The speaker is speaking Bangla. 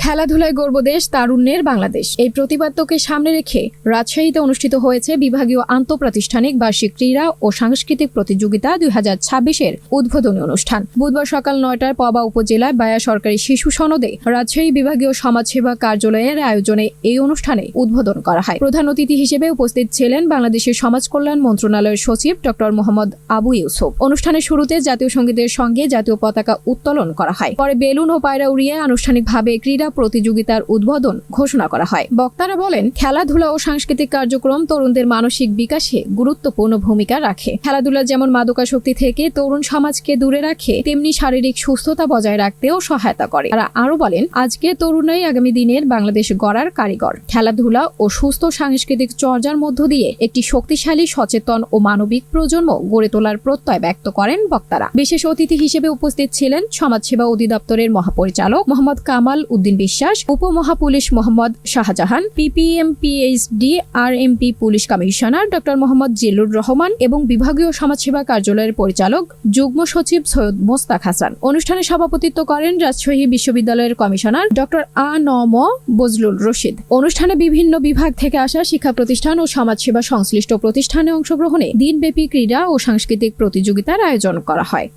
খেলাধুলায় গর্ব দেশ, তারুণ্যের বাংলাদেশ। এই প্রতিপাদ্যকে সামনে রেখে রাজশাহীতে অনুষ্ঠিত হয়েছে বিভাগীয় আন্তঃপ্রাতিষ্ঠানিক বার্ষিক ক্রীড়া ও সাংস্কৃতিক প্রতিযোগিতা 2026-এর উদ্বোধনী অনুষ্ঠান। বুধবার সকাল 9টায় পবা উপজেলায় বায়া সরকারি শিশু সনদে রাজশাহী বিভাগীয় সমাজসেবা কার্যালয়ের আয়োজনে এই অনুষ্ঠানে উদ্বোধন করা হয়। প্রধান অতিথি হিসেবে উপস্থিত ছিলেন বাংলাদেশের সমাজ কল্যাণ মন্ত্রণালয়ের সচিব ডক্টর মোহাম্মদ আবু ইউসুফ। অনুষ্ঠানের শুরুতে জাতীয় সঙ্গীতের সঙ্গে জাতীয় পতাকা উত্তোলন করা হয়। পরে বেলুন ও পায়রা উড়িয়ে আনুষ্ঠানিকভাবে ক্রীড়া প্রতিযোগিতার উদ্বোধন ঘোষণা করা হয়। বক্তারা বলেন, খেলাধুলা ও সাংস্কৃতিক কার্যক্রম তরুণদের মানসিক বিকাশে গুরুত্বপূর্ণ ভূমিকা রাখে। খেলাধুলা যেমন মাদকাসক্তি থেকে তরুণ সমাজকে দূরে রাখে, তেমনি শারীরিক সুস্থতা বজায় রাখতেও সহায়তা করে। তারা আরো বলেন, আজকের তরুণরাই আগামী দিনের বাংলাদেশ গড়ার কারিগর। খেলাধুলা ও সুস্থ সাংস্কৃতিক চর্চার মধ্য দিয়ে একটি শক্তিশালী, সচেতন ও মানবিক প্রজন্ম গড়ে তোলার প্রত্যয় ব্যক্ত করেন বক্তারা। বিশেষ অতিথি হিসেবে উপস্থিত ছিলেন সমাজসেবা অধিদপ্তরের মহাপরিচালক মোহাম্মদ কামাল উদ্দিন বিশ্বাস, উপমহাপুলিশ Mohammad Shahjahan, PPM PhD RMP police commissioner doctor Mohammad Zillur Rahman এবং বিভাগীয় সমাজসেবা কার্যালয়ের পরিচালক যুগ্ম সচিব সৈয়দ মোস্তাক হাসান। অনুষ্ঠানে সভাপতিত্ব করেন রাজশাহী বিশ্ববিদ্যালয়ের কমিশনার ডক্টর আ.ন.ম বজলুল রশিদ। অনুষ্ঠানে বিভিন্ন বিভাগ থেকে আসা শিক্ষা প্রতিষ্ঠান ও সমাজসেবা সংশ্লিষ্ট প্রতিষ্ঠানে অংশগ্রহণে দিনব্যাপী ক্রীড়া ও সাংস্কৃতিক প্রতিযোগিতার আয়োজন করা হয়।